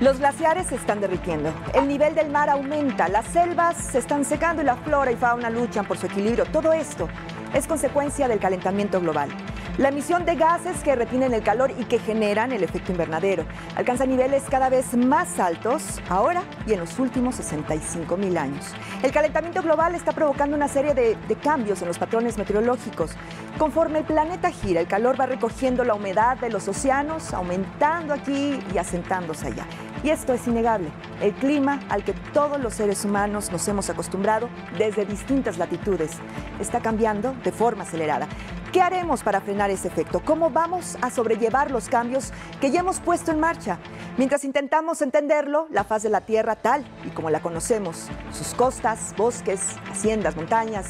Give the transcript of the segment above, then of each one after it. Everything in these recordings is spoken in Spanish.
Los glaciares se están derritiendo, el nivel del mar aumenta, las selvas se están secando y la flora y fauna luchan por su equilibrio. Todo esto es consecuencia del calentamiento global. La emisión de gases que retienen el calor y que generan el efecto invernadero alcanza niveles cada vez más altos ahora y en los últimos 65.000 años. El calentamiento global está provocando una serie de cambios en los patrones meteorológicos. Conforme el planeta gira, el calor va recogiendo la humedad de los océanos, aumentando aquí y asentándose allá. Y esto es innegable. El clima al que todos los seres humanos nos hemos acostumbrado desde distintas latitudes está cambiando de forma acelerada. ¿Qué haremos para frenar ese efecto? ¿Cómo vamos a sobrellevar los cambios que ya hemos puesto en marcha? Mientras intentamos entenderlo, la faz de la Tierra tal y como la conocemos, sus costas, bosques, haciendas, montañas,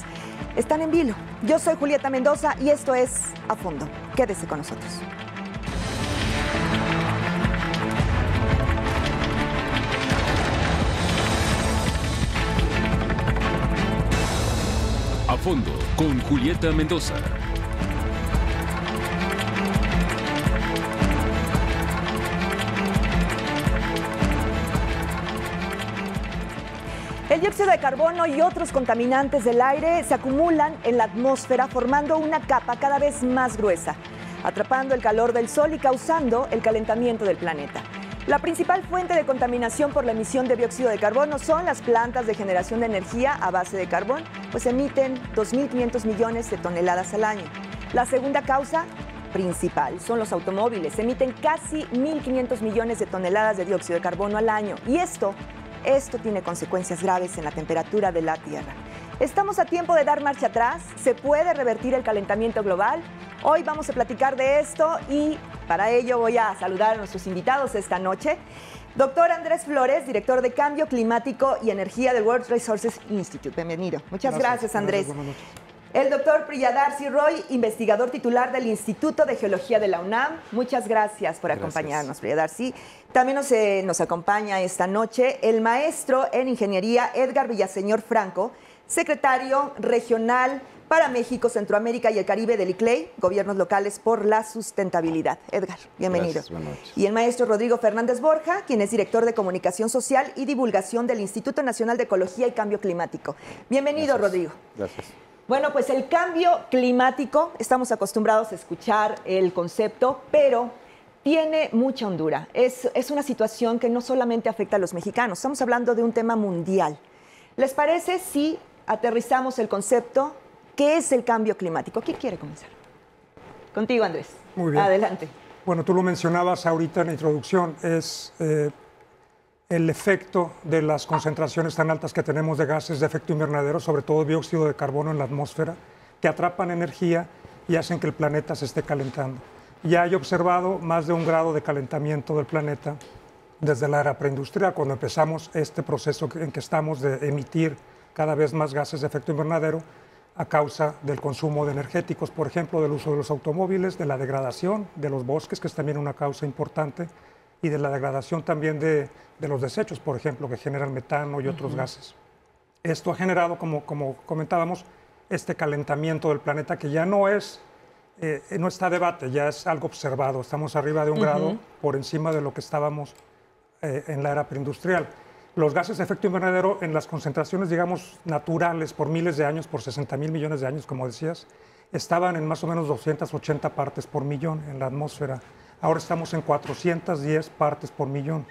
están en vilo. Yo soy Julieta Mendoza y esto es A Fondo. Quédese con nosotros. A Fondo con Julieta Mendoza. El dióxido de carbono y otros contaminantes del aire se acumulan en la atmósfera formando una capa cada vez más gruesa, atrapando el calor del sol y causando el calentamiento del planeta. La principal fuente de contaminación por la emisión de dióxido de carbono son las plantas de generación de energía a base de carbón, pues emiten 2.500 millones de toneladas al año. La segunda causa principal son los automóviles, emiten casi 1.500 millones de toneladas de dióxido de carbono al año y esto tiene consecuencias graves en la temperatura de la Tierra. ¿Estamos a tiempo de dar marcha atrás? ¿Se puede revertir el calentamiento global? Hoy vamos a platicar de esto y para ello voy a saludar a nuestros invitados esta noche. Doctor Andrés Flores, director de Cambio Climático y Energía del World Resources Institute. Bienvenido. Muchas gracias Andrés. El doctor Priyadarshi Roy, investigador titular del Instituto de Geología de la UNAM. Muchas gracias por acompañarnos, Priyadarshi. También nos acompaña esta noche el maestro en Ingeniería Edgar Villaseñor Franco, secretario regional para México, Centroamérica y el Caribe del ICLEI, Gobiernos Locales por la Sustentabilidad. Edgar, bienvenido. Gracias, buenas noches. Y el maestro Rodrigo Fernández Borja, quien es director de Comunicación Social y Divulgación del Instituto Nacional de Ecología y Cambio Climático. Bienvenido, Gracias. Rodrigo. Gracias. Bueno, pues el cambio climático, estamos acostumbrados a escuchar el concepto, pero tiene mucha hondura. Es una situación que no solamente afecta a los mexicanos, estamos hablando de un tema mundial. ¿Les parece si aterrizamos el concepto? ¿Qué es el cambio climático? ¿Quién quiere comenzar? Contigo, Andrés. Muy bien. Adelante. Bueno, tú lo mencionabas ahorita en la introducción, es el efecto de las concentraciones tan altas que tenemos de gases de efecto invernadero, sobre todo dióxido de carbono en la atmósfera, que atrapan energía y hacen que el planeta se esté calentando. Ya hay observado más de 1 grado de calentamiento del planeta desde la era preindustrial, cuando empezamos este proceso en que estamos de emitir cada vez más gases de efecto invernadero a causa del consumo de energéticos, por ejemplo, del uso de los automóviles, de la degradación de los bosques, que es también una causa importante, y de la degradación también de los desechos, por ejemplo, que generan metano y otros gases. Esto ha generado, como comentábamos, este calentamiento del planeta que ya no está a debate, ya es algo observado. Estamos arriba de 1 grado por encima de lo que estábamos en la era preindustrial. Los gases de efecto invernadero en las concentraciones, digamos, naturales por miles de años, por 60.000 millones de años, como decías, estaban en más o menos 280 partes por millón en la atmósfera. Ahora estamos en 410 partes por millón.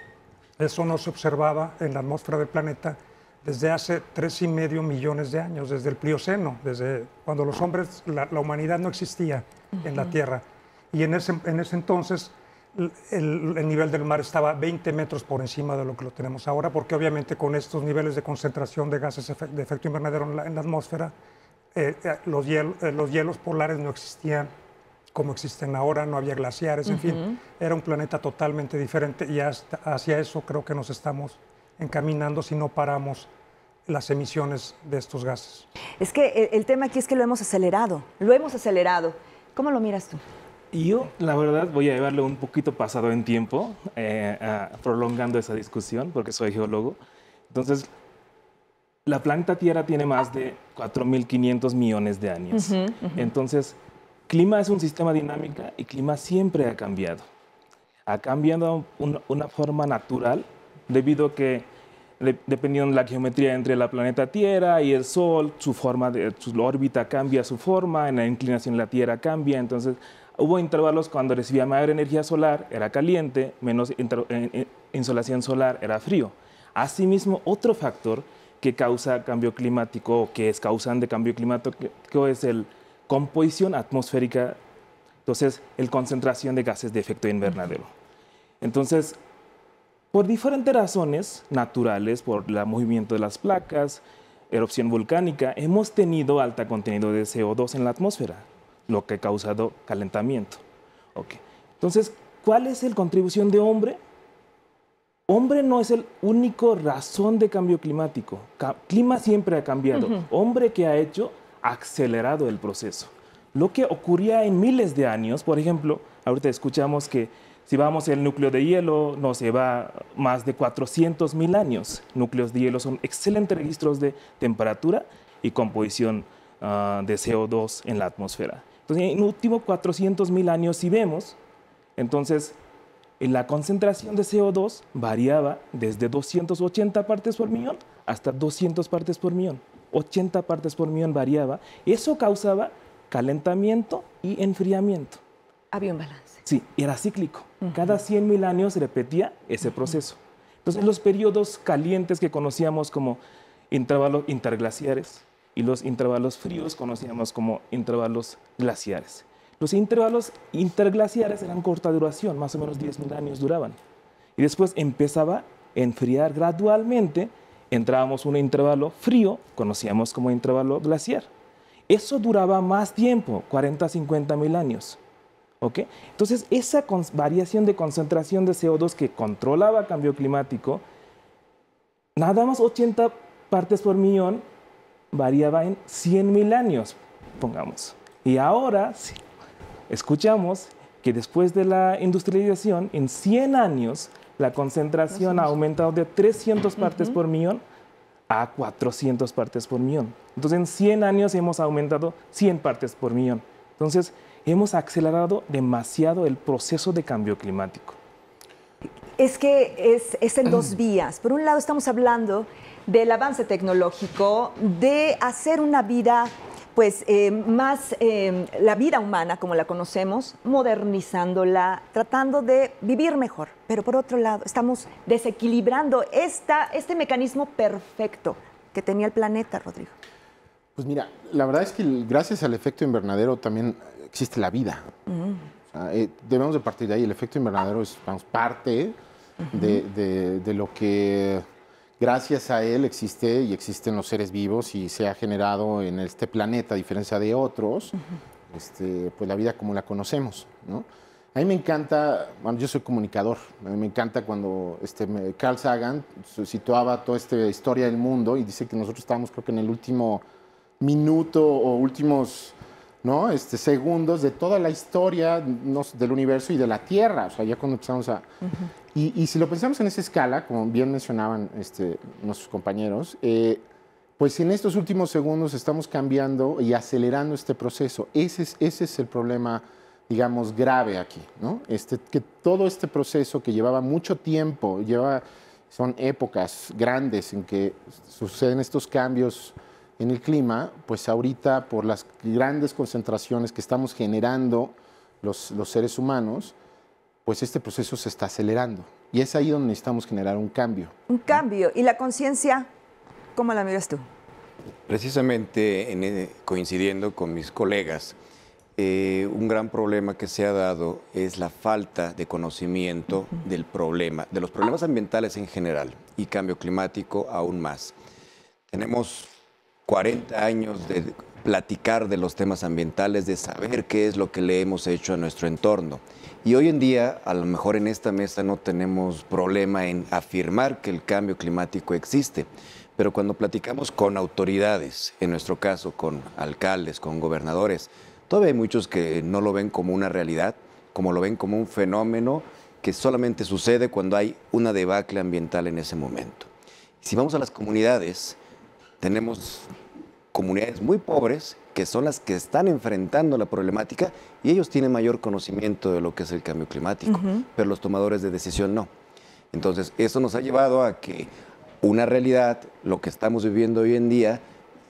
Eso no se observaba en la atmósfera del planeta desde hace 3,5 millones de años, desde el Plioceno, desde cuando los hombres, la humanidad no existía en la Tierra. Y en ese entonces el nivel del mar estaba 20 metros por encima de lo que lo tenemos ahora, porque obviamente con estos niveles de concentración de gases de efecto invernadero en la atmósfera, los hielos polares no existían como existen ahora, no había glaciares, en fin, era un planeta totalmente diferente y hacia eso creo que nos estamos encaminando si no paramos las emisiones de estos gases. Es que el tema aquí es que lo hemos acelerado. ¿Cómo lo miras tú? Y yo, la verdad, voy a llevarle un poquito pasado en tiempo, prolongando esa discusión, porque soy geólogo. Entonces, la planeta Tierra tiene más de 4.500 millones de años. Entonces, clima es un sistema dinámico y clima siempre ha cambiado. ha cambiado una forma natural debido a que, dependiendo de la geometría entre la planeta Tierra y el Sol, su órbita cambia su forma, en la inclinación de la Tierra cambia, entonces hubo intervalos cuando recibía mayor energía solar, era caliente, menos insolación solar, era frío. Asimismo, otro factor que causa cambio climático, o que es causante de cambio climático, es la composición atmosférica, entonces, la concentración de gases de efecto invernadero. Entonces, por diferentes razones naturales, por el movimiento de las placas, erupción volcánica, hemos tenido alto contenido de CO2 en la atmósfera, lo que ha causado calentamiento. Okay. Entonces, ¿cuál es la contribución de hombre? Hombre no es el único razón de cambio climático. Clima siempre ha cambiado. Hombre que ha hecho, ha acelerado el proceso. Lo que ocurría en miles de años, por ejemplo, ahorita escuchamos que si vamos al núcleo de hielo, nos lleva más de 400.000 años. Núcleos de hielo son excelentes registros de temperatura y composición de CO2 en la atmósfera. Entonces, en los últimos 400.000 años, si vemos, entonces, la concentración de CO2 variaba desde 280 partes por millón hasta 200 partes por millón. 80 partes por millón variaba. Eso causaba calentamiento y enfriamiento. Había un balance. Sí, era cíclico. Cada 100.000 años se repetía ese proceso. Entonces, los periodos calientes que conocíamos como intervalos interglaciares y los intervalos fríos conocíamos como intervalos glaciares. Los intervalos interglaciares eran corta duración, más o menos 10.000 años duraban. Y después empezaba a enfriar gradualmente, entrábamos en un intervalo frío, conocíamos como intervalo glaciar. Eso duraba más tiempo, 40, 50.000 años. ¿Okay? Entonces, esa variación de concentración de CO2 que controlaba el cambio climático, nada más 80 partes por millón variaba en 100.000 años, pongamos. Y ahora escuchamos que después de la industrialización, en 100 años, la concentración ha aumentado de 300 partes por millón a 400 partes por millón. Entonces, en 100 años hemos aumentado 100 partes por millón. Entonces, hemos acelerado demasiado el proceso de cambio climático. Es que es en dos vías. Por un lado, estamos hablando del avance tecnológico, de hacer una vida, pues, la vida humana como la conocemos, modernizándola, tratando de vivir mejor. Pero por otro lado, estamos desequilibrando este mecanismo perfecto que tenía el planeta, Rodrigo. Pues mira, la verdad es que gracias al efecto invernadero también existe la vida. O sea, debemos de partir de ahí. El efecto invernadero es parte de lo que gracias a él existe y existen los seres vivos y se ha generado en este planeta, a diferencia de otros, pues la vida como la conocemos, ¿no? A mí me encanta, bueno, yo soy comunicador, a mí me encanta cuando Carl Sagan situaba toda esta historia del mundo y dice que nosotros estábamos, creo que en el último minuto o últimos, ¿no? Segundos de toda la historia del universo y de la Tierra, o sea, ya cuando empezamos a... Y si lo pensamos en esa escala, como bien mencionaban nuestros compañeros, pues en estos últimos segundos estamos cambiando y acelerando este proceso. Ese es el problema, digamos, grave aquí, ¿no? Que todo este proceso que llevaba mucho tiempo, son épocas grandes en que suceden estos cambios en el clima, pues ahorita por las grandes concentraciones que estamos generando los seres humanos, pues este proceso se está acelerando. Y es ahí donde necesitamos generar un cambio. Un cambio. ¿Y la conciencia, cómo la miras tú? Precisamente coincidiendo con mis colegas, un gran problema que se ha dado es la falta de conocimiento del problema, de los problemas ambientales en general y cambio climático aún más. Tenemos 40 años de platicar de los temas ambientales, de saber qué es lo que le hemos hecho a nuestro entorno. Y hoy en día, a lo mejor en esta mesa no tenemos problema en afirmar que el cambio climático existe, pero cuando platicamos con autoridades, en nuestro caso con alcaldes, con gobernadores, todavía hay muchos que no lo ven como una realidad, como lo ven como un fenómeno que solamente sucede cuando hay una debacle ambiental en ese momento. Si vamos a las comunidades, tenemos comunidades muy pobres, que son las que están enfrentando la problemática, y ellos tienen mayor conocimiento de lo que es el cambio climático, pero los tomadores de decisión no. Entonces, eso nos ha llevado a que una realidad, lo que estamos viviendo hoy en día,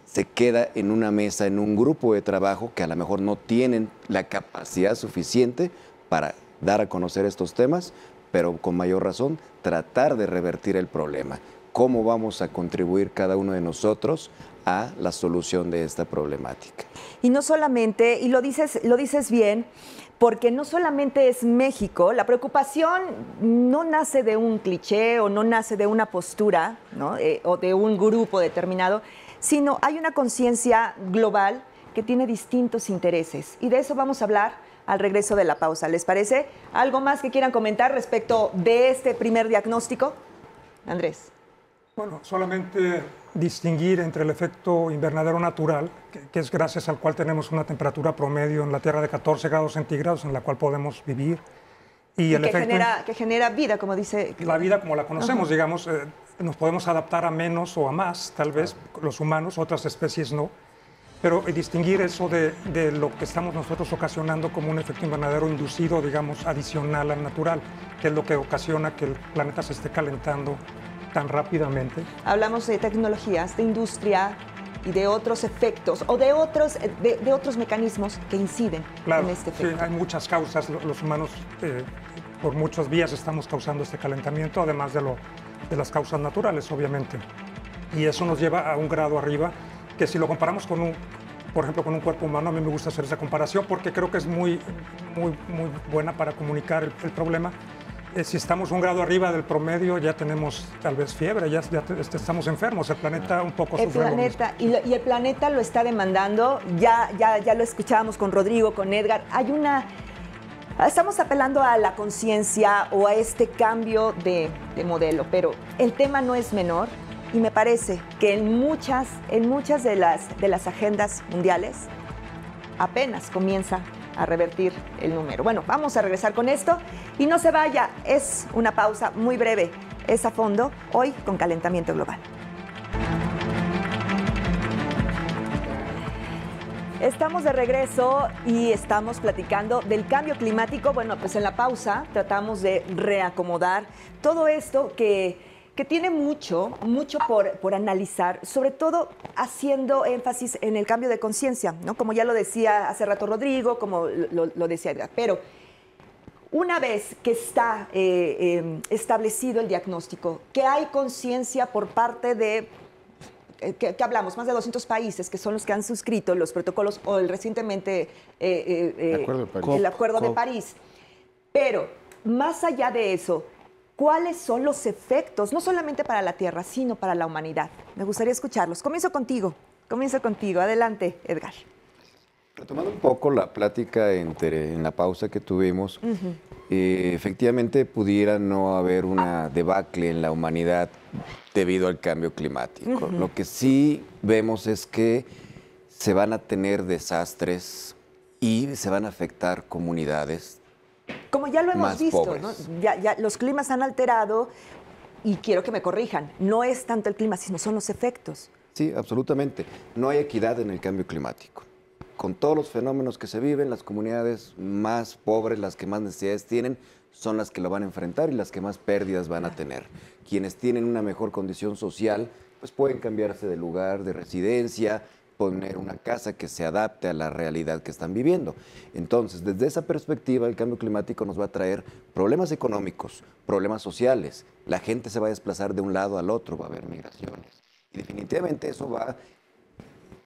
se queda en una mesa, en un grupo de trabajo que a lo mejor no tienen la capacidad suficiente para dar a conocer estos temas, pero con mayor razón tratar de revertir el problema. ¿Cómo vamos a contribuir cada uno de nosotros a la solución de esta problemática? Y no solamente, y lo dices bien, porque no solamente es México, la preocupación no nace de un cliché o no nace de una postura, ¿no? O de un grupo determinado, sino hay una conciencia global que tiene distintos intereses. Y de eso vamos a hablar al regreso de la pausa. ¿Les parece? ¿Algo más que quieran comentar respecto de este primer diagnóstico? Andrés. Bueno, solamente distinguir entre el efecto invernadero natural, que es gracias al cual tenemos una temperatura promedio en la Tierra de 14 grados centígrados en la cual podemos vivir, y el efecto que genera vida, como dice. La vida como la conocemos, digamos, nos podemos adaptar a menos o a más, tal vez los humanos, otras especies no, pero distinguir eso de lo que estamos nosotros ocasionando como un efecto invernadero inducido, digamos, adicional al natural, que es lo que ocasiona que el planeta se esté calentando tan rápidamente. Hablamos de tecnologías, de industria y de otros efectos o de otros mecanismos que inciden en este efecto. Sí, hay muchas causas. Los humanos por muchos días estamos causando este calentamiento, además de las causas naturales, obviamente. Y eso nos lleva a un grado arriba, que si lo comparamos con por ejemplo, con un cuerpo humano, a mí me gusta hacer esa comparación porque creo que es muy buena para comunicar el problema. Si estamos un grado arriba del promedio, ya tenemos tal vez fiebre, ya estamos enfermos. El planeta un poco sufre. Y el planeta lo está demandando. Ya lo escuchábamos con Rodrigo, con Edgar. Estamos apelando a la conciencia o a este cambio de modelo, pero el tema no es menor y me parece que en muchas de las agendas mundiales apenas comienza a revertir el número. Bueno, vamos a regresar con esto y no se vaya, es una pausa muy breve, es a fondo, hoy con calentamiento global. Estamos de regreso y estamos platicando del cambio climático. Bueno, pues en la pausa tratamos de reacomodar todo esto que tiene mucho por analizar, sobre todo haciendo énfasis en el cambio de conciencia, ¿no? Como ya lo decía hace rato Rodrigo, como lo decía Edgar. Pero una vez que está establecido el diagnóstico, que hay conciencia por parte de, que hablamos, más de 200 países que son los que han suscrito los protocolos o recientemente el Acuerdo de París. Pero más allá de eso, ¿cuáles son los efectos, no solamente para la Tierra, sino para la humanidad? Me gustaría escucharlos. Comienzo contigo. Adelante, Edgar. Retomando un poco la plática en la pausa que tuvimos, efectivamente pudiera no haber una debacle en la humanidad debido al cambio climático. Lo que sí vemos es que se van a tener desastres y se van a afectar comunidades. Como ya lo hemos visto, ¿no? Ya los climas han alterado y quiero que me corrijan, no es tanto el clima, sino son los efectos. Sí, absolutamente. No hay equidad en el cambio climático. Con todos los fenómenos que se viven, las comunidades más pobres, las que más necesidades tienen, son las que lo van a enfrentar y las que más pérdidas van a tener. Quienes tienen una mejor condición social, pues pueden cambiarse de lugar, de residencia, poner una casa que se adapte a la realidad que están viviendo. Entonces, desde esa perspectiva, el cambio climático nos va a traer problemas económicos, problemas sociales. La gente se va a desplazar de un lado al otro, va a haber migraciones. Y definitivamente eso va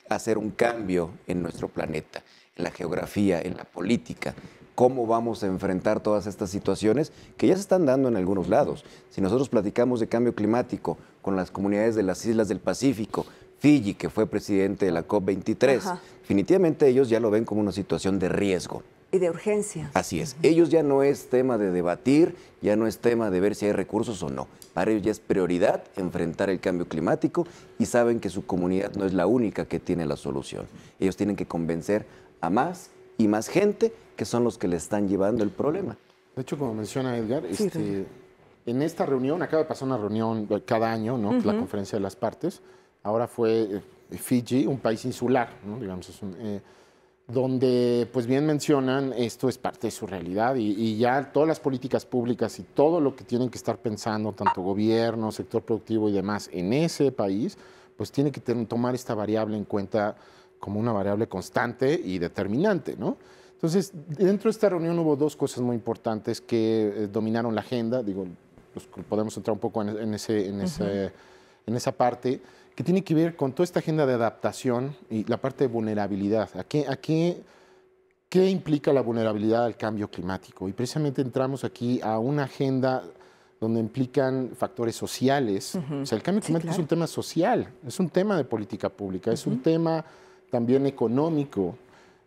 a hacer un cambio en nuestro planeta, en la geografía, en la política. ¿Cómo vamos a enfrentar todas estas situaciones que ya se están dando en algunos lados? Si nosotros platicamos de cambio climático con las comunidades de las islas del Pacífico, Fiji, que fue presidente de la COP23, definitivamente ellos ya lo ven como una situación de riesgo. Y de urgencia. Así es. Ellos ya no es tema de debatir, ya no es tema de ver si hay recursos o no. Para ellos ya es prioridad enfrentar el cambio climático y saben que su comunidad no es la única que tiene la solución. Ellos tienen que convencer a más y más gente que son los que le están llevando el problema. De hecho, como menciona Edgar, en esta reunión, acaba de pasar una reunión cada año, ¿no? La Conferencia de las Partes. Ahora fue Fiji, un país insular, ¿no? Digamos, donde, pues bien mencionan, esto es parte de su realidad y ya todas las políticas públicas y todo lo que tienen que estar pensando, tanto gobierno, sector productivo y demás, en ese país, pues tiene que tomar esta variable en cuenta como una variable constante y determinante, ¿no? Entonces, dentro de esta reunión hubo dos cosas muy importantes que dominaron la agenda, digo, pues, podemos entrar un poco en esa parte, que tiene que ver con toda esta agenda de adaptación y la parte de vulnerabilidad. ¿Qué implica la vulnerabilidad al cambio climático? Y precisamente entramos aquí a una agenda donde implican factores sociales. O sea, el cambio climático es un tema social, es un tema de política pública, es un tema también económico.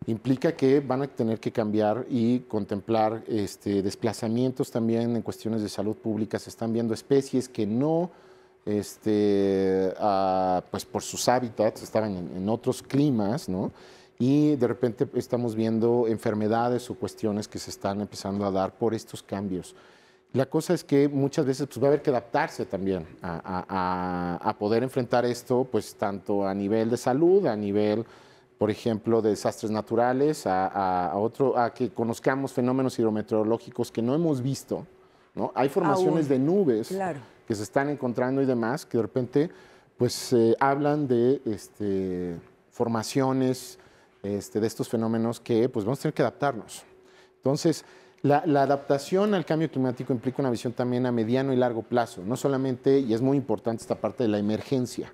Implica que van a tener que cambiar y contemplar desplazamientos también en cuestiones de salud pública. Se están viendo especies que no, pues por sus hábitats, estaban en otros climas, ¿no? Y de repente estamos viendo enfermedades o cuestiones que se están empezando a dar por estos cambios. La cosa es que muchas veces pues, va a haber que adaptarse también a poder enfrentar esto, pues tanto a nivel de salud, a nivel, por ejemplo, de desastres naturales, a que conozcamos fenómenos hidrometeorológicos que no hemos visto, ¿no? Hay formaciones de nubes que se están encontrando y demás, que de repente pues hablan de formaciones de estos fenómenos que pues vamos a tener que adaptarnos. Entonces, la adaptación al cambio climático implica una visión también a mediano y largo plazo, no solamente, y es muy importante esta parte de la emergencia,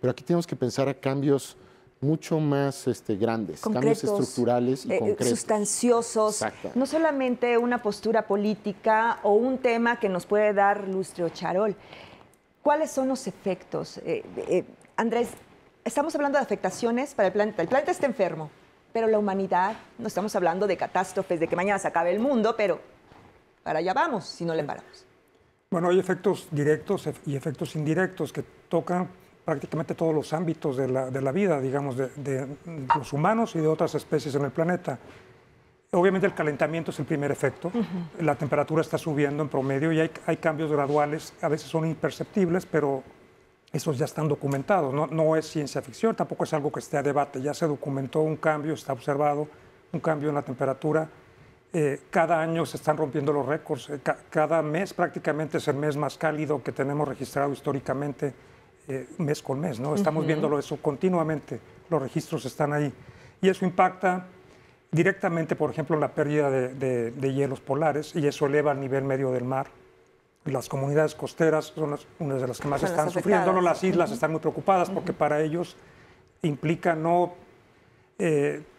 pero aquí tenemos que pensar a cambios mucho más grandes, concretos, cambios estructurales y concretos. Sustanciosos, no solamente una postura política o un tema que nos puede dar lustre o charol. ¿Cuáles son los efectos? Andrés, estamos hablando de afectaciones para el planeta. El planeta está enfermo, pero la humanidad, no estamos hablando de catástrofes, de que mañana se acabe el mundo, pero para allá vamos si no le paramos. Bueno, hay efectos directos y efectos indirectos que tocan prácticamente todos los ámbitos de la vida, digamos, de los humanos y de otras especies en el planeta. Obviamente el calentamiento es el primer efecto. La temperatura está subiendo en promedio y hay cambios graduales, a veces son imperceptibles, pero esos ya están documentados. No es ciencia ficción, tampoco es algo que esté a debate. Ya se documentó un cambio, está observado un cambio en la temperatura. Cada año se están rompiendo los récords. Cada mes prácticamente es el mes más cálido que tenemos registrado históricamente, mes con mes, ¿no? Estamos viéndolo eso continuamente, los registros están ahí. Y eso impacta directamente, por ejemplo, en la pérdida de hielos polares, y eso eleva el nivel medio del mar. Y las comunidades costeras son unas de las que más están sufriendo. Las islas están muy preocupadas porque para ellos implica no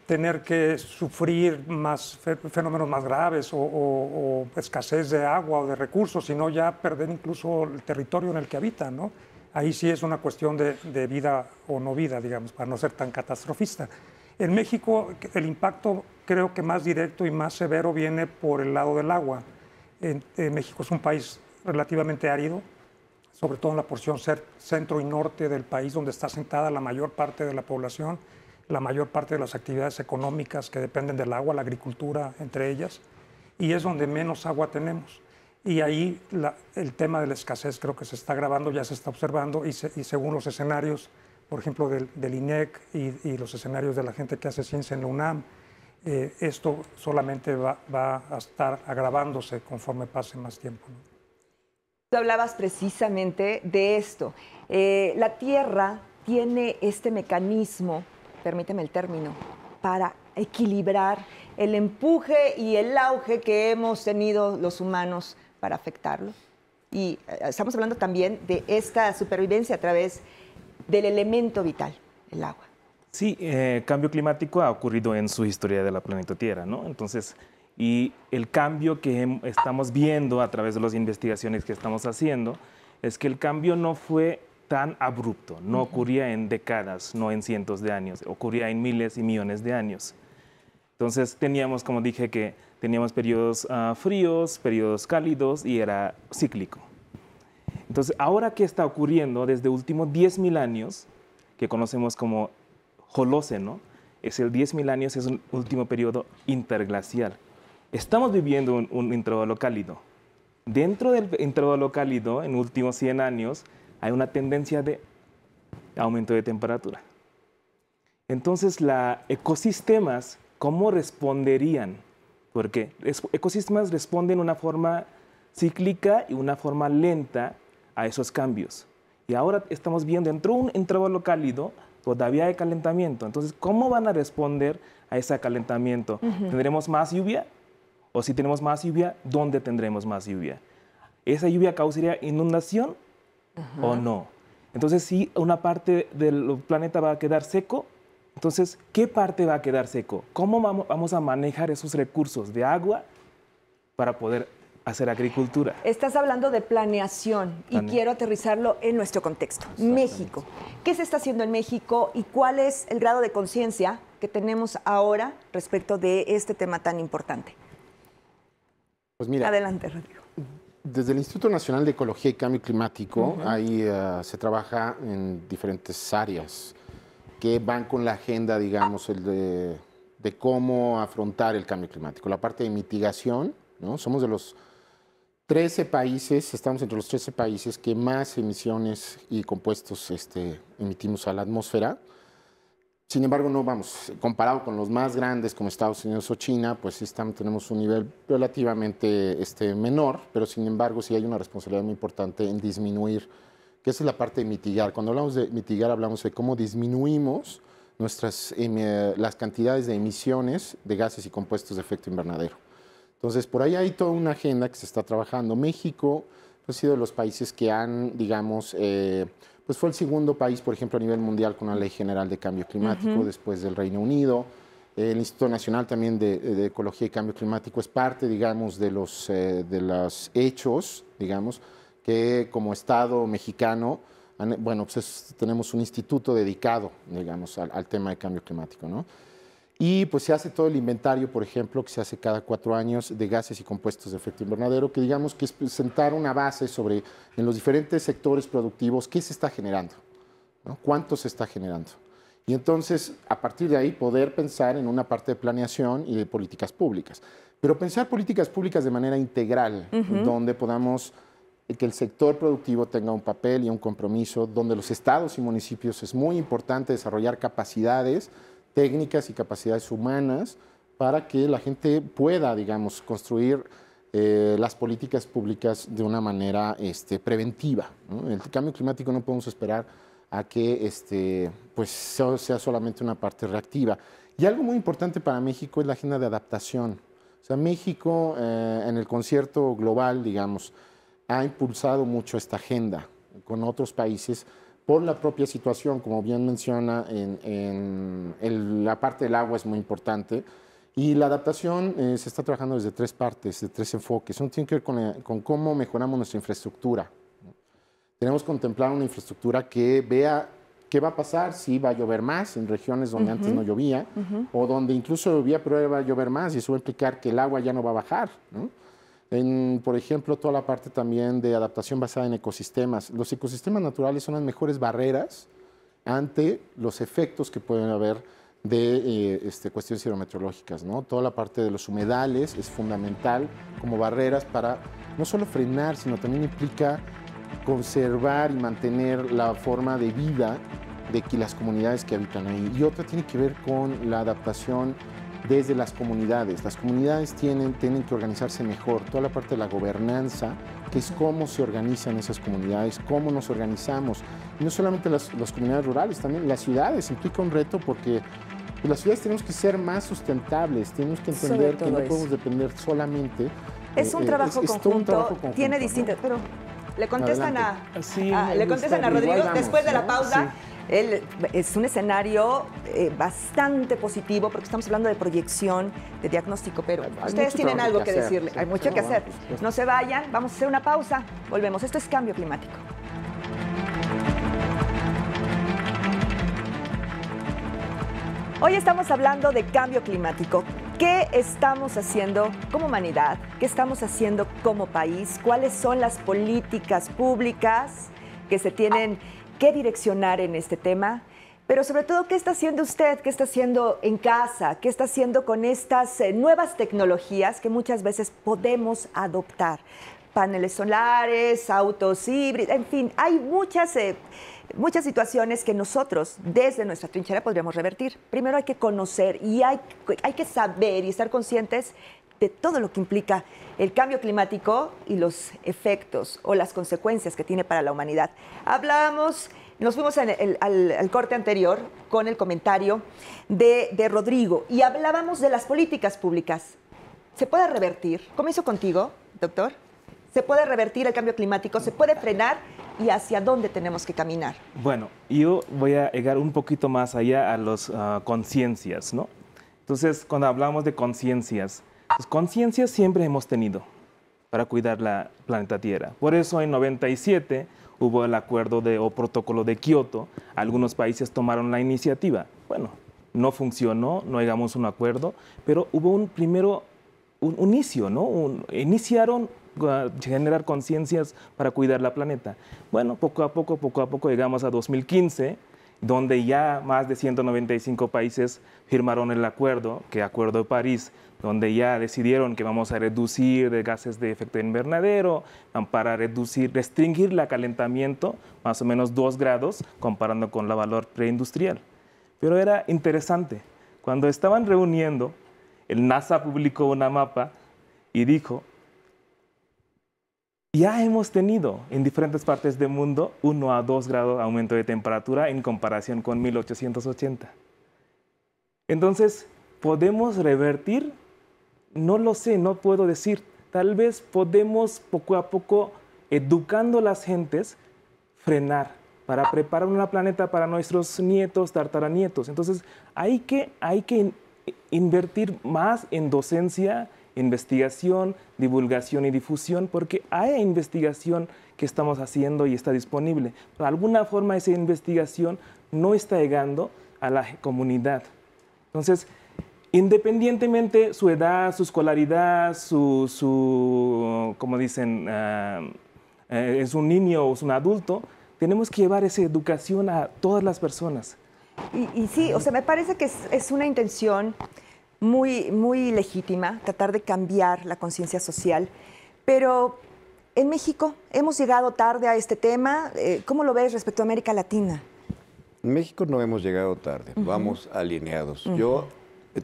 tener que sufrir más fenómenos más graves o escasez de agua o de recursos, sino ya perder incluso el territorio en el que habitan, ¿no? Ahí sí es una cuestión de vida o no vida, digamos, para no ser tan catastrofista. En México, el impacto creo que más directo y más severo viene por el lado del agua. México es un país relativamente árido, sobre todo en la porción centro y norte del país, donde está asentada la mayor parte de la población, la mayor parte de las actividades económicas que dependen del agua, la agricultura entre ellas, y es donde menos agua tenemos. Y ahí el tema de la escasez creo que se está agravando, ya se está observando, y según los escenarios, por ejemplo, del INEC y los escenarios de la gente que hace ciencia en la UNAM, esto solamente va a estar agravándose conforme pase más tiempo, ¿no? Tú hablabas precisamente de esto. La Tierra tiene este mecanismo, permíteme el término, para equilibrar el empuje y el auge que hemos tenido los humanos para afectarlo. Y estamos hablando también de esta supervivencia a través del elemento vital, el agua. Sí, cambio climático ha ocurrido en su historia de la planeta Tierra, ¿no? Entonces, y el cambio que estamos viendo a través de las investigaciones que estamos haciendo es que el cambio no fue tan abrupto, no ocurría en décadas, no en cientos de años, ocurría en miles y millones de años. Entonces teníamos, como dije, que teníamos periodos fríos, periodos cálidos y era cíclico. Entonces, ahora que está ocurriendo desde los últimos 10.000 años, que conocemos como Holoceno, es el 10.000 años, es un último periodo interglacial. Estamos viviendo un intervalo cálido. Dentro del intervalo cálido, en los últimos 100 años, hay una tendencia de aumento de temperatura. Entonces, los ecosistemas, ¿cómo responderían? Porque ecosistemas responden de una forma cíclica y una forma lenta a esos cambios. Y ahora estamos viendo, dentro de un intervalo cálido, todavía hay calentamiento. Entonces, ¿cómo van a responder a ese calentamiento? ¿Tendremos más lluvia? O si tenemos más lluvia, ¿dónde tendremos más lluvia? ¿Esa lluvia causaría inundación o no? Entonces, si una parte del planeta va a quedar seco, entonces, ¿qué parte va a quedar seco? ¿Cómo vamos a manejar esos recursos de agua para poder hacer agricultura? Estás hablando de planeación y quiero aterrizarlo en nuestro contexto. México. ¿Qué se está haciendo en México y cuál es el grado de conciencia que tenemos ahora respecto de este tema tan importante? Pues mira, adelante, Rodrigo. Desde el Instituto Nacional de Ecología y Cambio Climático, ahí se trabaja en diferentes áreas que van con la agenda, digamos, de cómo afrontar el cambio climático. La parte de mitigación, ¿no? Somos de los 13 países, estamos entre los 13 países que más emisiones y compuestos emitimos a la atmósfera. Sin embargo, no vamos, comparado con los más grandes como Estados Unidos o China, pues tenemos un nivel relativamente menor, pero sin embargo sí hay una responsabilidad muy importante en disminuir, que esa es la parte de mitigar. Cuando hablamos de mitigar, hablamos de cómo disminuimos las cantidades de emisiones de gases y compuestos de efecto invernadero. Entonces, por ahí hay toda una agenda que se está trabajando. México ha sido de los países que han, digamos, pues fue el segundo país, por ejemplo, a nivel mundial con una ley general de cambio climático, después del Reino Unido. El Instituto Nacional también de Ecología y Cambio Climático es parte, digamos, de los hechos, digamos, que como Estado mexicano, bueno, pues tenemos un instituto dedicado, digamos, al tema de cambio climático, ¿no? Y pues se hace todo el inventario, por ejemplo, que se hace cada 4 años de gases y compuestos de efecto invernadero, que digamos que es sentar una base sobre en los diferentes sectores productivos qué se está generando, ¿no? Cuánto se está generando. Y entonces, a partir de ahí, poder pensar en una parte de planeación y de políticas públicas. Pero pensar políticas públicas de manera integral, donde podamos que el sector productivo tenga un papel y un compromiso, donde los estados y municipios es muy importante desarrollar capacidades técnicas y capacidades humanas para que la gente pueda, digamos, construir las políticas públicas de una manera preventiva, ¿no? El cambio climático no podemos esperar a que pues sea solamente una parte reactiva. Y algo muy importante para México es la agenda de adaptación. O sea, México en el concierto global, digamos, ha impulsado mucho esta agenda con otros países por la propia situación, como bien menciona, la parte del agua es muy importante. Y la adaptación se está trabajando desde 3 partes, de 3 enfoques. Uno tiene que ver con cómo mejoramos nuestra infraestructura. Tenemos que contemplar una infraestructura que vea qué va a pasar si va a llover más en regiones donde antes no llovía, o donde incluso llovía, pero ahora va a llover más, y eso va a implicar que el agua ya no va a bajar, ¿no? Por ejemplo, toda la parte también de adaptación basada en ecosistemas. Los ecosistemas naturales son las mejores barreras ante los efectos que pueden haber de cuestiones hidrometeorológicas, ¿no? Toda la parte de los humedales es fundamental como barreras para no solo frenar, sino también implica conservar y mantener la forma de vida de las comunidades que habitan ahí. Y otra tiene que ver con la adaptación desde las comunidades. Las comunidades tienen que organizarse mejor. Toda la parte de la gobernanza, que es cómo se organizan esas comunidades, cómo nos organizamos. Y no solamente las comunidades rurales, también las ciudades. Implica un reto porque pues, las ciudades tenemos que ser más sustentables, tenemos que entender que no podemos depender solamente. Es un trabajo conjunto, tiene distintas, pero le contestan a Rodrigo después de la pausa. Sí. Es un escenario bastante positivo porque estamos hablando de proyección, de diagnóstico, pero ustedes tienen algo que decirle. Hay mucho que hacer. No se vayan, vamos a hacer una pausa. Volvemos. Esto es Cambio Climático. Hoy estamos hablando de cambio climático. ¿Qué estamos haciendo como humanidad? ¿Qué estamos haciendo como país? ¿Cuáles son las políticas públicas que se tienen que direccionar en este tema? Pero sobre todo, ¿qué está haciendo usted? ¿Qué está haciendo en casa? ¿Qué está haciendo con estas nuevas tecnologías que muchas veces podemos adoptar paneles solares, autos híbridos, en fin, hay muchas situaciones que nosotros desde nuestra trinchera podríamos revertir. Primero hay que conocer y hay que saber y estar conscientes de todo lo que implica el cambio climático y los efectos o las consecuencias que tiene para la humanidad. Nos fuimos al corte anterior con el comentario de Rodrigo y hablábamos de las políticas públicas. ¿Se puede revertir? Comienzo contigo, doctor. ¿Se puede revertir el cambio climático? ¿Se puede frenar? ¿Y hacia dónde tenemos que caminar? Bueno, yo voy a llegar un poquito más allá a las conciencias, ¿no? Entonces, cuando hablamos de conciencias, pues conciencias siempre hemos tenido para cuidar la planeta Tierra. Por eso en 97 hubo el acuerdo o protocolo de Kioto. Algunos países tomaron la iniciativa. Bueno, no funcionó, no llegamos a un acuerdo, pero hubo un inicio, ¿no? Iniciaron a generar conciencias para cuidar la planeta. Bueno, poco a poco llegamos a 2015, donde ya más de 195 países firmaron el acuerdo de París, donde ya decidieron que vamos a reducir de gases de efecto invernadero para restringir el calentamiento más o menos 2 grados comparando con la valor preindustrial. Pero era interesante, cuando estaban reuniendo, el NASA publicó una mapa y dijo: ya hemos tenido en diferentes partes del mundo 1 a 2 grados de aumento de temperatura en comparación con 1880. Entonces, ¿podemos revertir? No lo sé, no puedo decir. Tal vez podemos poco a poco, educando a las gentes, frenar para preparar un planeta para nuestros nietos, tataranietos. Entonces, hay que invertir más en docencia, investigación, divulgación y difusión, porque hay investigación que estamos haciendo y está disponible. De alguna forma esa investigación no está llegando a la comunidad. Entonces, independientemente su edad, su escolaridad, como dicen, es un niño o es un adulto, tenemos que llevar esa educación a todas las personas. Y sí, o sea, me parece que es una intención muy legítima, tratar de cambiar la conciencia social, pero en México hemos llegado tarde a este tema. ¿Cómo lo ves respecto a América Latina? En México no hemos llegado tarde, vamos alineados. Yo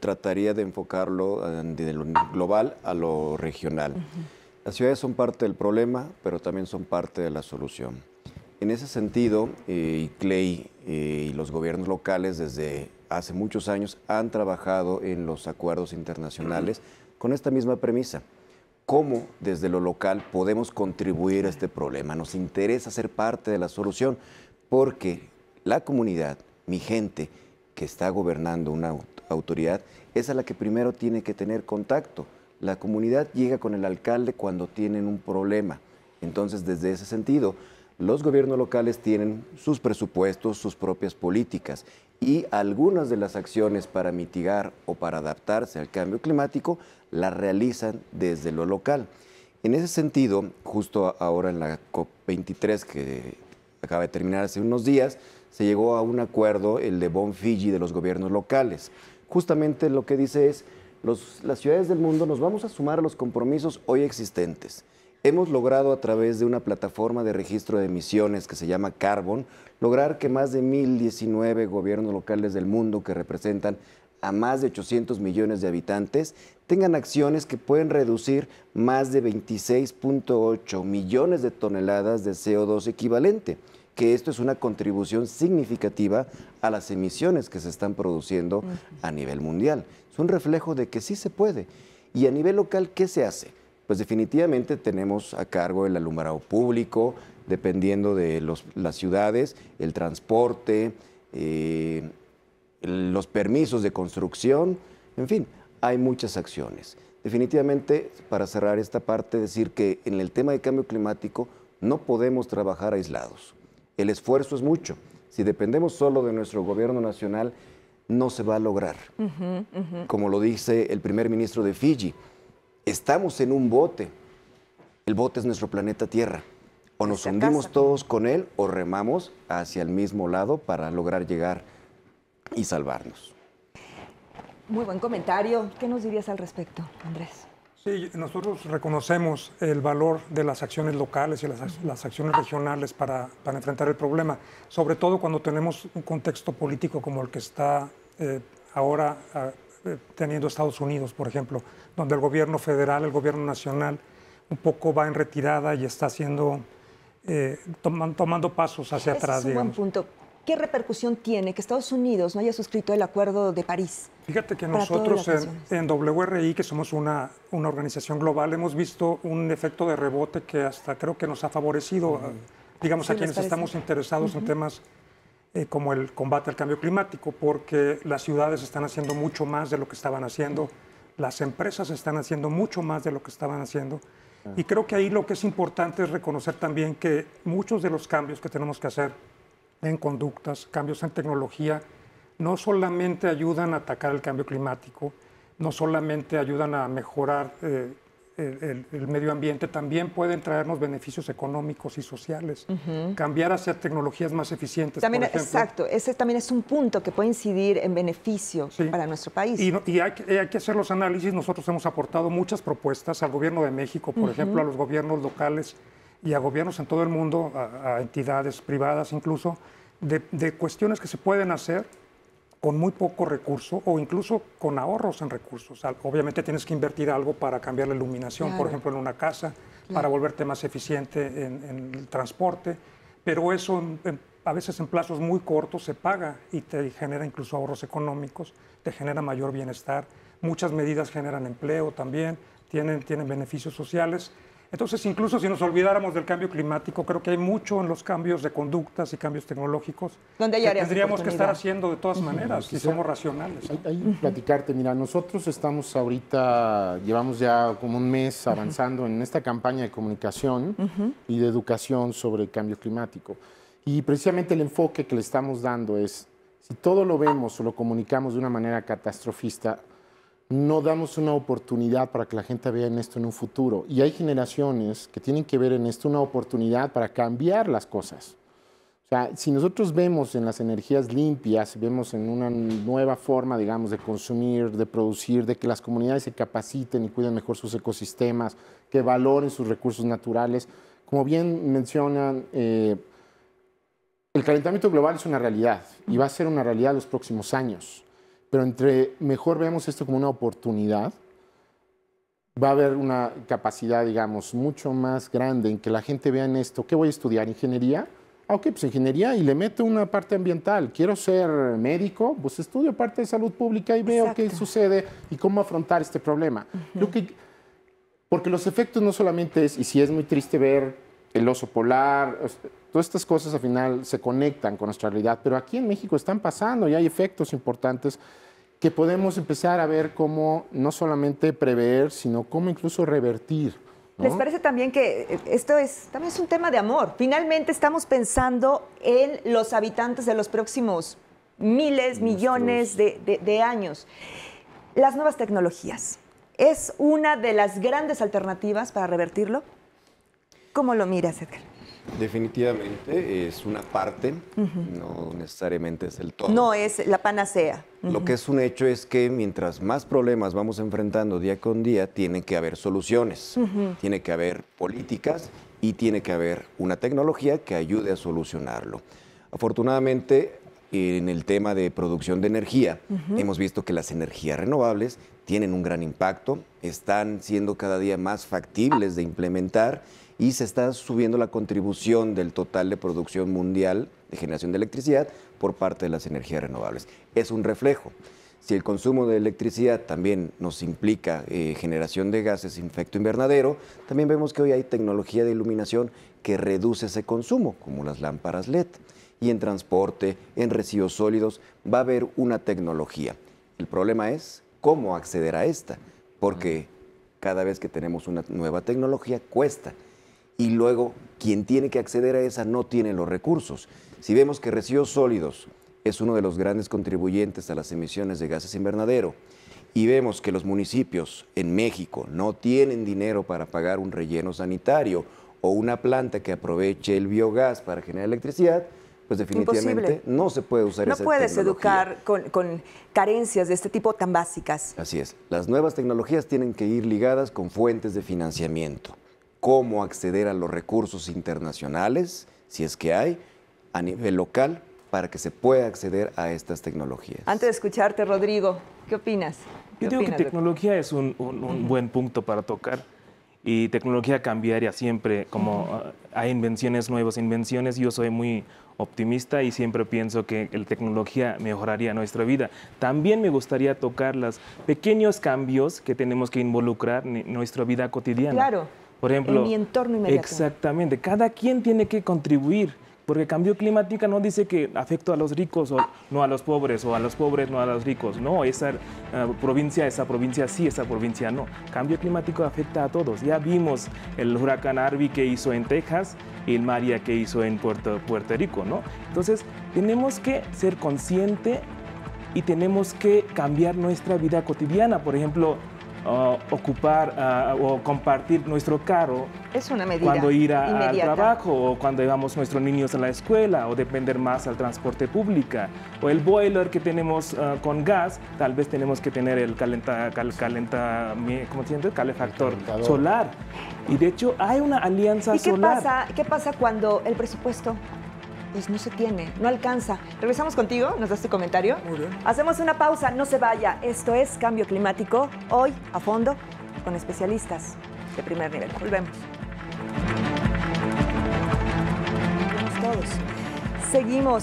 trataría de enfocarlo de lo global a lo regional. Las ciudades son parte del problema, pero también son parte de la solución. En ese sentido, ICLEI y los gobiernos locales desde hace muchos años han trabajado en los acuerdos internacionales con esta misma premisa. ¿Cómo desde lo local podemos contribuir a este problema? Nos interesa ser parte de la solución porque la comunidad, mi gente que está gobernando una autoridad, es a la que primero tiene que tener contacto. La comunidad llega con el alcalde cuando tienen un problema. Entonces, desde ese sentido, los gobiernos locales tienen sus presupuestos, sus propias políticas y algunas de las acciones para mitigar o para adaptarse al cambio climático las realizan desde lo local. En ese sentido, justo ahora en la COP23 que acaba de terminar hace unos días, se llegó a un acuerdo, el de Bonn-Fiji de los gobiernos locales. Justamente lo que dice es, las ciudades del mundo nos vamos a sumar a los compromisos hoy existentes. Hemos logrado a través de una plataforma de registro de emisiones que se llama Carbon, lograr que más de 1.019 gobiernos locales del mundo que representan a más de 800 millones de habitantes tengan acciones que pueden reducir más de 26.8 millones de toneladas de CO2 equivalente, que esto es una contribución significativa a las emisiones que se están produciendo a nivel mundial. Es un reflejo de que sí se puede. Y a nivel local, ¿qué se hace? Pues definitivamente tenemos a cargo el alumbrado público, dependiendo de las ciudades, el transporte, los permisos de construcción, en fin, hay muchas acciones. Definitivamente, para cerrar esta parte, decir que en el tema de cambio climático no podemos trabajar aislados. El esfuerzo es mucho. Si dependemos solo de nuestro gobierno nacional, no se va a lograr. Como lo dice el primer ministro de Fiji, estamos en un bote. El bote es nuestro planeta Tierra. O nos hundimos todos con él o remamos hacia el mismo lado para lograr llegar y salvarnos. Muy buen comentario. ¿Qué nos dirías al respecto, Andrés? Sí, nosotros reconocemos el valor de las acciones locales y las acciones regionales para enfrentar el problema, sobre todo cuando tenemos un contexto político como el que está ahora teniendo Estados Unidos, por ejemplo, donde el gobierno federal, el gobierno nacional, un poco va en retirada y está haciendo, tomando pasos hacia atrás. Ese es un buen punto. ¿Qué repercusión tiene que Estados Unidos no haya suscrito el Acuerdo de París? Fíjate que nosotros en WRI, que somos una organización global, hemos visto un efecto de rebote que hasta creo que nos ha favorecido, digamos, a quienes estamos interesados en temas como el combate al cambio climático, porque las ciudades están haciendo mucho más de lo que estaban haciendo, las empresas están haciendo mucho más de lo que estaban haciendo. Y creo que ahí lo que es importante es reconocer también que muchos de los cambios que tenemos que hacer en conductas, cambios en tecnología, no solamente ayudan a atacar el cambio climático, no solamente ayudan a mejorar el medio ambiente, también pueden traernos beneficios económicos y sociales, cambiar hacia tecnologías más eficientes. También, por ejemplo. exacto, ese también es un punto que puede incidir en beneficio para nuestro país. Y hay que hacer los análisis. Nosotros hemos aportado muchas propuestas al gobierno de México, por ejemplo, a los gobiernos locales y a gobiernos en todo el mundo, a entidades privadas incluso, de cuestiones que se pueden hacer con muy poco recurso o incluso con ahorros en recursos. Obviamente tienes que invertir algo para cambiar la iluminación, por ejemplo, en una casa, para volverte más eficiente en el transporte, pero eso a veces en plazos muy cortos se paga y te genera incluso ahorros económicos, te genera mayor bienestar. Muchas medidas generan empleo también, tienen beneficios sociales. Entonces, incluso si nos olvidáramos del cambio climático, creo que hay mucho en los cambios de conductas y cambios tecnológicos que tendríamos que estar haciendo de todas maneras, si somos racionales. Ahí platicarte, mira, nosotros estamos ahorita, llevamos ya como un mes avanzando en esta campaña de comunicación y de educación sobre el cambio climático. Y precisamente el enfoque que le estamos dando es, si todo lo vemos o lo comunicamos de una manera catastrofista, no damos una oportunidad para que la gente vea en esto en un futuro. Y hay generaciones que tienen que ver en esto una oportunidad para cambiar las cosas. O sea, si nosotros vemos en las energías limpias, vemos en una nueva forma, digamos, de consumir, de producir, de que las comunidades se capaciten y cuiden mejor sus ecosistemas, que valoren sus recursos naturales. Como bien mencionan, el calentamiento global es una realidad y va a ser una realidad en los próximos años. Pero entre mejor veamos esto como una oportunidad, va a haber una capacidad, digamos, mucho más grande en que la gente vea en esto. ¿Qué voy a estudiar? ¿Ingeniería? Ah, ok, pues ingeniería y le meto una parte ambiental. ¿Quiero ser médico? Pues estudio parte de salud pública y veo qué sucede y cómo afrontar este problema. Creo que, porque los efectos no solamente es, y sí es muy triste ver el oso polar, todas estas cosas al final se conectan con nuestra realidad, pero aquí en México están pasando y hay efectos importantes que podemos empezar a ver cómo no solamente prever, sino cómo incluso revertir, ¿no? ¿Les parece también que esto también es un tema de amor? Finalmente estamos pensando en los habitantes de los próximos miles, millones de años. Las nuevas tecnologías, ¿es una de las grandes alternativas para revertirlo? ¿Cómo lo miras, Edgar? Definitivamente es una parte, no necesariamente es el todo. No es la panacea. Lo que es un hecho es que mientras más problemas vamos enfrentando día con día, tiene que haber soluciones, tiene que haber políticas y tiene que haber una tecnología que ayude a solucionarlo. Afortunadamente, en el tema de producción de energía, hemos visto que las energías renovables tienen un gran impacto, están siendo cada día más factibles de implementar y se está subiendo la contribución del total de producción mundial de generación de electricidad por parte de las energías renovables. Es un reflejo. Si el consumo de electricidad también nos implica generación de gases de efecto invernadero, también vemos que hoy hay tecnología de iluminación que reduce ese consumo, como las lámparas LED. Y en transporte, en residuos sólidos, va a haber una tecnología. El problema es cómo acceder a esta, porque cada vez que tenemos una nueva tecnología cuesta. Y luego, quien tiene que acceder a esa no tiene los recursos. Si vemos que residuos sólidos es uno de los grandes contribuyentes a las emisiones de gases invernadero y vemos que los municipios en México no tienen dinero para pagar un relleno sanitario o una planta que aproveche el biogás para generar electricidad, pues definitivamente Imposible. no se puede usar No esa puedes tecnología. educar con carencias de este tipo tan básicas. Así es. Las nuevas tecnologías tienen que ir ligadas con fuentes de financiamiento. Cómo acceder a los recursos internacionales, si es que hay, a nivel local, para que se pueda acceder a estas tecnologías. Antes de escucharte, Rodrigo, ¿qué opinas? ¿Qué Yo digo que opinas, doctor? tecnología es un buen punto para tocar y tecnología cambiaría siempre, como hay invenciones, nuevas invenciones, yo soy muy optimista y siempre pienso que la tecnología mejoraría nuestra vida. También me gustaría tocar los pequeños cambios que tenemos que involucrar en nuestra vida cotidiana. Claro, Por ejemplo, en mi entorno inmediato. Exactamente, cada quien tiene que contribuir. Porque el cambio climático no dice que afecta a los ricos o no a los pobres, o a los pobres no a los ricos. No, esa provincia sí, esa provincia no. Cambio climático afecta a todos. Ya vimos el huracán Harvey que hizo en Texas y el María que hizo en Puerto Rico, ¿no? Entonces, tenemos que ser conscientes y tenemos que cambiar nuestra vida cotidiana. Por ejemplo, ocupar o compartir nuestro carro Es una medida cuando ir al inmediata. trabajo o cuando llevamos nuestros niños a la escuela o depender más al transporte público o el boiler que tenemos con gas, tal vez tenemos que tener el ¿cómo se llama? Calefactor solar. Y de hecho hay una alianza ¿Y qué solar. pasa cuando el presupuesto pues no se tiene, no alcanza? Regresamos contigo, nos das tu comentario. Muy bien. Hacemos una pausa, no se vaya. Esto es Cambio Climático, hoy a fondo, con especialistas de primer nivel. Volvemos. Volvemos todos.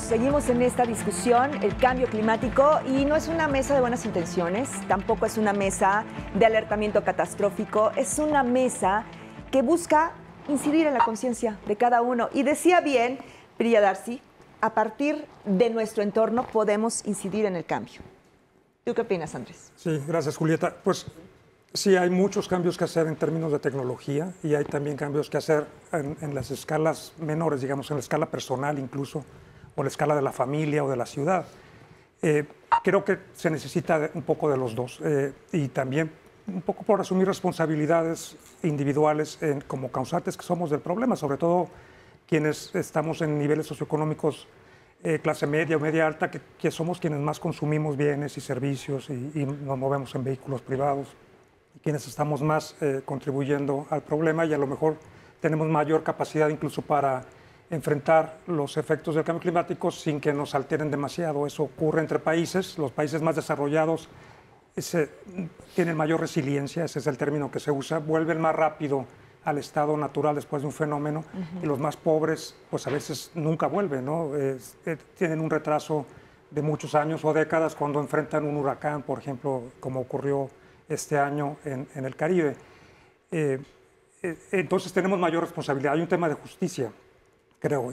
Seguimos en esta discusión, el cambio climático, y no es una mesa de buenas intenciones, tampoco es una mesa de alertamiento catastrófico, es una mesa que busca incidir en la conciencia de cada uno. Y decía bien Priya Darcy, a partir de nuestro entorno podemos incidir en el cambio. ¿Tú qué opinas, Andrés? Sí, gracias, Julieta. Pues sí, hay muchos cambios que hacer en términos de tecnología y hay también cambios que hacer en las escalas menores, digamos, en la escala personal incluso, o la escala de la familia o de la ciudad. Creo que se necesita un poco de los dos y también un poco por asumir responsabilidades individuales como causantes que somos del problema, sobre todo quienes estamos en niveles socioeconómicos clase media o media alta, que somos quienes más consumimos bienes y servicios y nos movemos en vehículos privados, y quienes estamos más contribuyendo al problema y a lo mejor tenemos mayor capacidad incluso para enfrentar los efectos del cambio climático sin que nos alteren demasiado. Eso ocurre entre países. Los países más desarrollados tienen mayor resiliencia, ese es el término que se usa, vuelven más rápido al estado natural después de un fenómeno, y los más pobres pues a veces nunca vuelven, ¿no? Tienen un retraso de muchos años o décadas cuando enfrentan un huracán, por ejemplo, como ocurrió este año en el Caribe. Entonces tenemos mayor responsabilidad. Hay un tema de justicia, creo,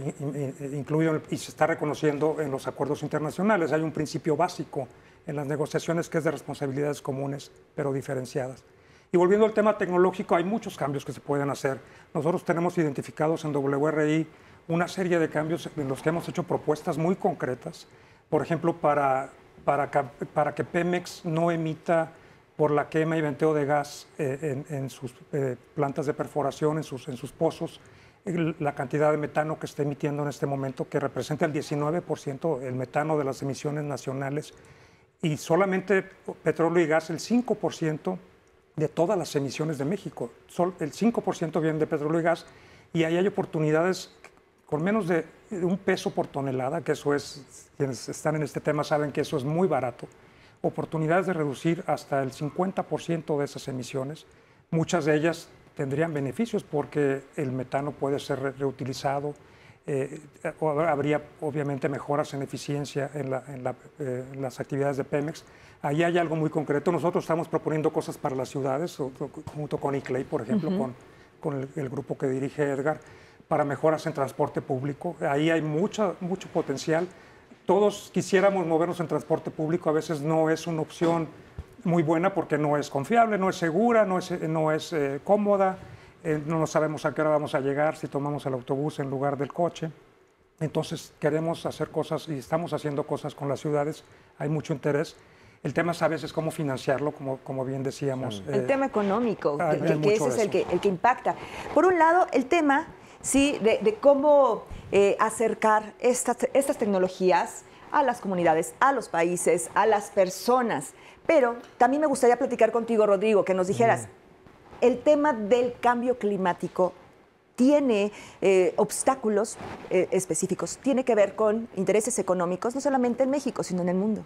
incluido y se está reconociendo en los acuerdos internacionales. Hay un principio básico en las negociaciones que es de responsabilidades comunes, pero diferenciadas. Y volviendo al tema tecnológico, hay muchos cambios que se pueden hacer. Nosotros tenemos identificados en WRI una serie de cambios en los que hemos hecho propuestas muy concretas. Por ejemplo, para que Pemex no emita por la quema y venteo de gas en sus plantas de perforación, en sus pozos, la cantidad de metano que está emitiendo en este momento, que representa el 19% el metano de las emisiones nacionales, y solamente petróleo y gas el 5% de todas las emisiones de México. El 5% viene de petróleo y gas, y ahí hay oportunidades con menos de $1 por tonelada, que eso es, quienes están en este tema saben que eso es muy barato, oportunidades de reducir hasta el 50% de esas emisiones. Muchas de ellas tendrían beneficios porque el metano puede ser reutilizado, habría obviamente mejoras en eficiencia en las actividades de Pemex. Ahí hay algo muy concreto. Nosotros estamos proponiendo cosas para las ciudades, junto con ICLEI, por ejemplo, con el grupo que dirige Edgar, para mejoras en transporte público. Ahí hay mucho potencial. Todos quisiéramos movernos en transporte público, a veces no es una opción muy buena porque no es confiable, no es segura, no es cómoda, no sabemos a qué hora vamos a llegar si tomamos el autobús en lugar del coche. Entonces queremos hacer cosas y estamos haciendo cosas con las ciudades, hay mucho interés. El tema es a veces cómo financiarlo, como bien decíamos. El tema económico, hay que ese es el que impacta. Por un lado, el tema ¿sí? De cómo acercar estas tecnologías a las comunidades, a los países, a las personas. Pero también me gustaría platicar contigo, Rodrigo, que nos dijeras, el tema del cambio climático tiene obstáculos específicos, tiene que ver con intereses económicos, no solamente en México, sino en el mundo.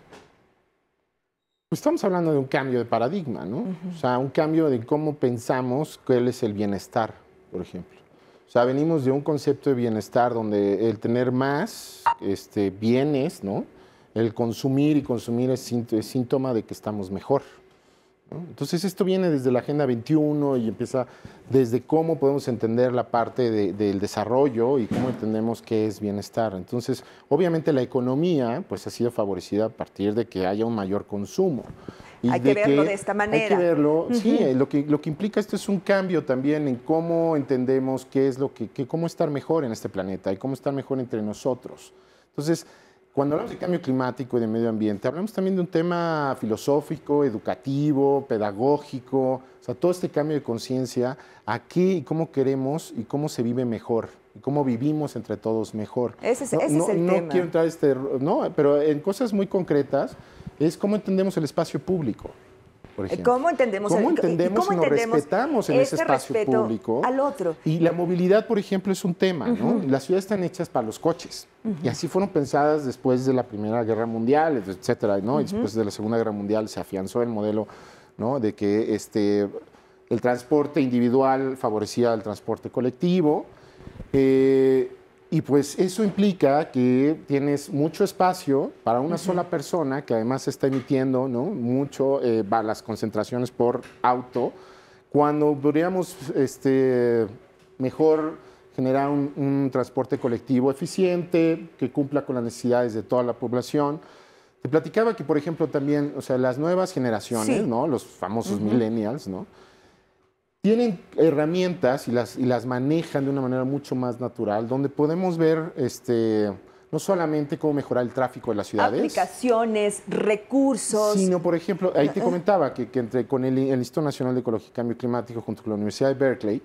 Pues estamos hablando de un cambio de paradigma, ¿no? O sea, un cambio de cómo pensamos cuál es el bienestar, por ejemplo. O sea, venimos de un concepto de bienestar donde el tener más bienes, ¿no? El consumir y consumir es síntoma de que estamos mejor, ¿no? Entonces, esto viene desde la Agenda 21 y empieza desde cómo podemos entender la parte del desarrollo y cómo entendemos qué es bienestar. Entonces, obviamente la economía pues, ha sido favorecida a partir de que haya un mayor consumo. Y hay que verlo de esta manera. Hay que verlo, sí, lo que implica esto es un cambio también en cómo entendemos qué es cómo estar mejor en este planeta y cómo estar mejor entre nosotros. Entonces, cuando hablamos de cambio climático y de medio ambiente, hablamos también de un tema filosófico, educativo, pedagógico, o sea, todo este cambio de conciencia a qué y cómo queremos y cómo se vive mejor, y cómo vivimos entre todos mejor. Ese es el tema. No quiero entrar pero en cosas muy concretas es cómo entendemos el espacio público. Por ejemplo. ¿Cómo entendemos, ¿Cómo entendemos y nos respetamos en ese espacio público? Al otro. Y la movilidad, por ejemplo, es un tema, ¿no? Las ciudades están hechas para los coches. Y así fueron pensadas después de la Primera Guerra Mundial, etcétera, ¿no? Y después de la Segunda Guerra Mundial se afianzó el modelo, ¿no? De que el transporte individual favorecía al transporte colectivo. Y pues eso implica que tienes mucho espacio para una sola persona, que además está emitiendo, ¿no? mucho las concentraciones por auto, cuando podríamos mejor generar un transporte colectivo eficiente, que cumpla con las necesidades de toda la población. Te platicaba que, por ejemplo, también, o sea, las nuevas generaciones, ¿no? Los famosos millennials, ¿no? Tienen herramientas y las manejan de una manera mucho más natural, donde podemos ver no solamente cómo mejorar el tráfico de las ciudades. Aplicaciones, recursos. Sino, por ejemplo, ahí te comentaba que con el Instituto Nacional de Ecología y Cambio Climático junto con la Universidad de Berkeley,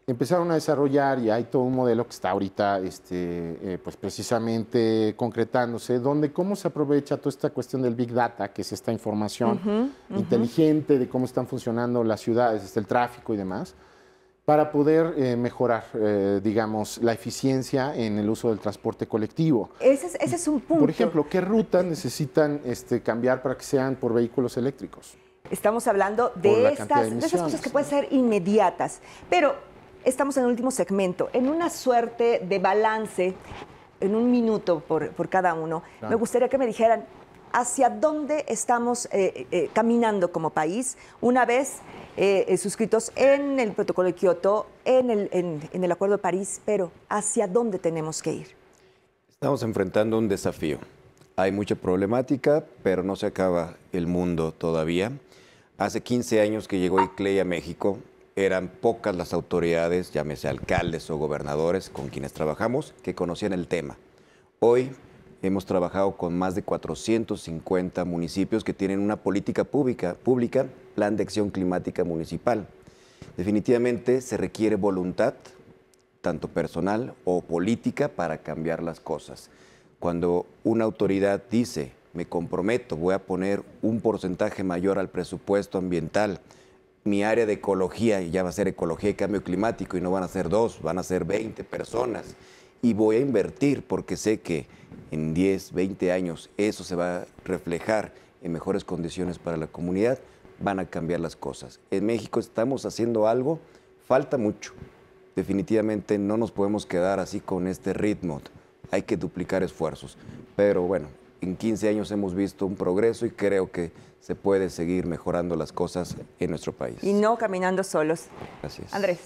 empezaron a desarrollar y hay todo un modelo que está ahorita pues precisamente concretándose, donde cómo se aprovecha toda esta cuestión del Big Data, que es esta información inteligente de cómo están funcionando las ciudades, el tráfico y demás, para poder mejorar, digamos, la eficiencia en el uso del transporte colectivo. Ese es un punto. Por ejemplo, ¿qué rutas necesitan cambiar para que sean por vehículos eléctricos? Estamos hablando de esas cosas que pueden ser inmediatas, pero estamos en el último segmento, en una suerte de balance, en un minuto por cada uno. Claro. Me gustaría que me dijeran hacia dónde estamos caminando como país una vez suscritos en el protocolo de Kioto, en el Acuerdo de París, pero hacia dónde tenemos que ir. Estamos enfrentando un desafío. Hay mucha problemática, pero no se acaba el mundo todavía. Hace 15 años que llegó ICLEI a México, eran pocas las autoridades, llámese alcaldes o gobernadores con quienes trabajamos, que conocían el tema. Hoy hemos trabajado con más de 450 municipios que tienen una política pública, Plan de Acción Climática Municipal. Definitivamente se requiere voluntad, tanto personal o política, para cambiar las cosas. Cuando una autoridad dice, me comprometo, voy a poner un porcentaje mayor al presupuesto ambiental, mi área de ecología, y ya va a ser ecología y cambio climático, y no van a ser 2, van a ser 20 personas. Y voy a invertir porque sé que en 10, 20 años eso se va a reflejar en mejores condiciones para la comunidad, van a cambiar las cosas. En México estamos haciendo algo, falta mucho. Definitivamente no nos podemos quedar así con este ritmo. Hay que duplicar esfuerzos. Pero bueno, en 15 años hemos visto un progreso y creo que se puede seguir mejorando las cosas en nuestro país. Y no caminando solos. Gracias. Andrés.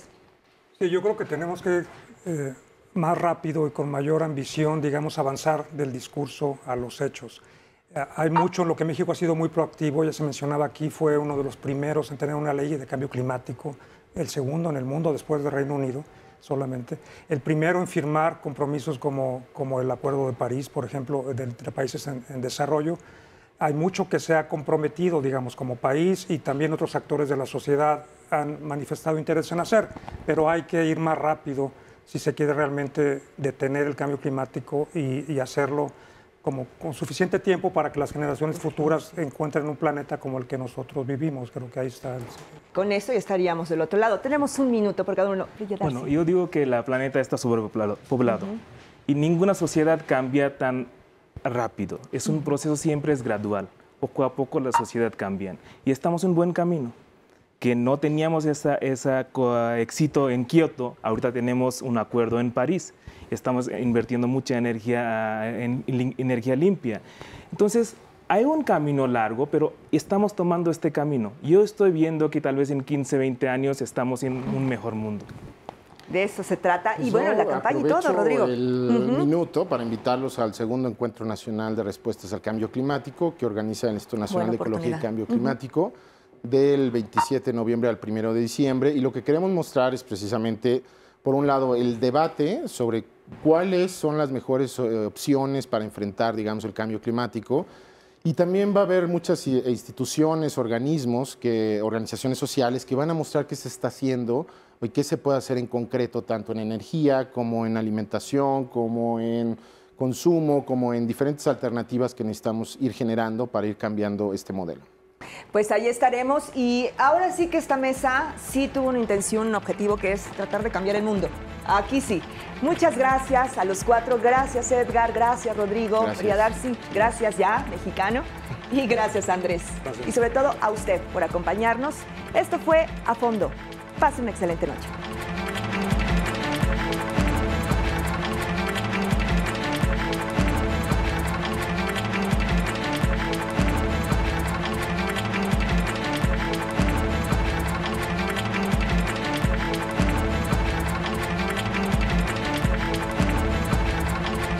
Sí, yo creo que tenemos que más rápido y con mayor ambición, digamos, avanzar del discurso a los hechos. Hay mucho en lo que México ha sido muy proactivo, ya se mencionaba aquí, fue uno de los primeros en tener una ley de cambio climático, el segundo en el mundo después del Reino Unido solamente, el primero en firmar compromisos como el Acuerdo de París, por ejemplo, entre países en desarrollo. Hay mucho que se ha comprometido, digamos, como país, y también otros actores de la sociedad han manifestado interés en hacer, pero hay que ir más rápido si se quiere realmente detener el cambio climático y hacerlo como con suficiente tiempo para que las generaciones futuras encuentren un planeta como el que nosotros vivimos. Creo que ahí está. Con eso ya estaríamos del otro lado. Tenemos un minuto por cada uno. Bueno, yo digo que el planeta está sobrepoblado y ninguna sociedad cambia tan rápido. Es un proceso, siempre es gradual. Poco a poco la sociedad cambia y estamos en buen camino. Que no teníamos ese éxito en Kioto, ahorita tenemos un acuerdo en París. Estamos invirtiendo mucha energía en energía limpia. Entonces, hay un camino largo, pero estamos tomando este camino. Yo estoy viendo que tal vez en 15, 20 años estamos en un mejor mundo. De eso se trata. Y bueno, la campaña y todo, Rodrigo. El minuto para invitarlos al segundo Encuentro Nacional de Respuestas al Cambio Climático que organiza el Instituto Nacional de Ecología y Cambio Climático del 27 de noviembre al 1 de diciembre. Y lo que queremos mostrar es precisamente, por un lado, el debate sobre cuáles son las mejores opciones para enfrentar, digamos, el cambio climático. Y también va a haber muchas instituciones, organismos, organizaciones sociales que van a mostrar qué se está haciendo y qué se puede hacer en concreto, tanto en energía como en alimentación, como en consumo, como en diferentes alternativas que necesitamos ir generando para ir cambiando este modelo. Pues ahí estaremos y ahora sí que esta mesa sí tuvo una intención, un objetivo que es tratar de cambiar el mundo. Aquí sí. Muchas gracias a los cuatro. Gracias, Edgar. Gracias, Rodrigo. María Darcy. Gracias ya, mexicano. Y gracias, Andrés. Gracias. Y sobre todo a usted por acompañarnos. Esto fue A Fondo. Pase una excelente noche.